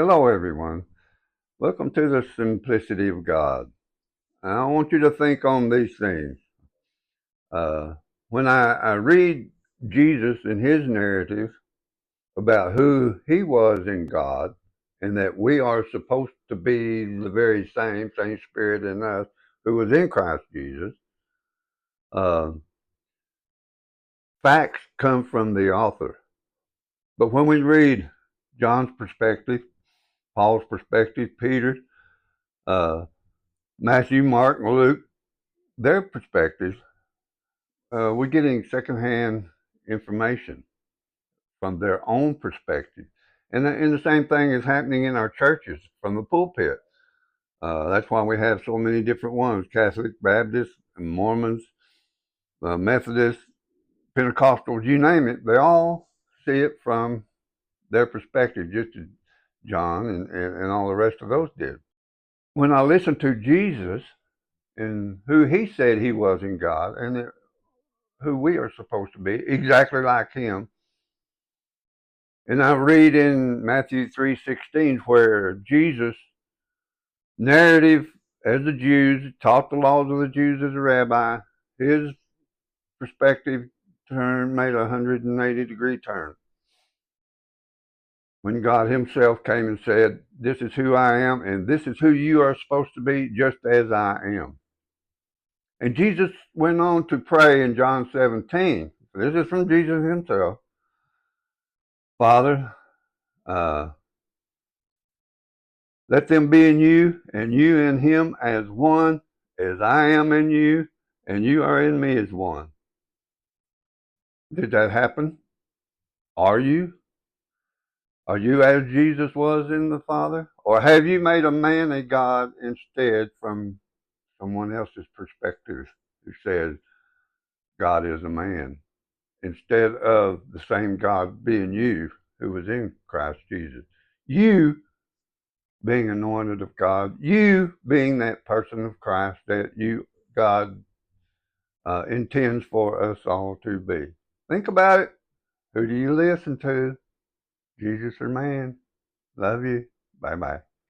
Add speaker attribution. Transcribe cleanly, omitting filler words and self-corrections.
Speaker 1: Hello, everyone. Welcome to the simplicity of God. I want you to think on these things. Uh, when I read Jesus and his narrative about who he was in God and that we are supposed to be the very same spirit in us who was in Christ Jesus, uh, facts come from the author. But when we read John's perspective, Paul's perspective, Peter's, uh, Matthew, Mark, and Luke, their perspectives, we're getting secondhand information from their own perspective. And the same thing is happening in our churches from the pulpit. That's why we have so many different ones: Catholic, Baptist, Mormons, Methodists, Pentecostals, you name it. They all see it from their perspective, just as John and all the rest of those did. When I listen to Jesus and who he said he was in God and who we are supposed to be, exactly like him. And I read in Matthew 3:16 where Jesus' narrative as the Jews taught the laws of the Jews as a rabbi, his perspective turn made a 180-degree turn. When God himself came and said, "This is who I am, and this is who you are supposed to be, just as I am." And Jesus went on to pray in John 17. This is from Jesus himself. Father, let them be in you, and you in him as one, as I am in you, and you are in me as one. Did that happen? Are you? Are you as Jesus was in the Father? Or have you made a man a God instead from someone else's perspective who says God is a man, instead of the same God being you who was in Christ Jesus? You being anointed of God, you being that person of Christ that God intends for us all to be. Think about it. Who do you listen to? Jesus or man? Love you. Bye bye.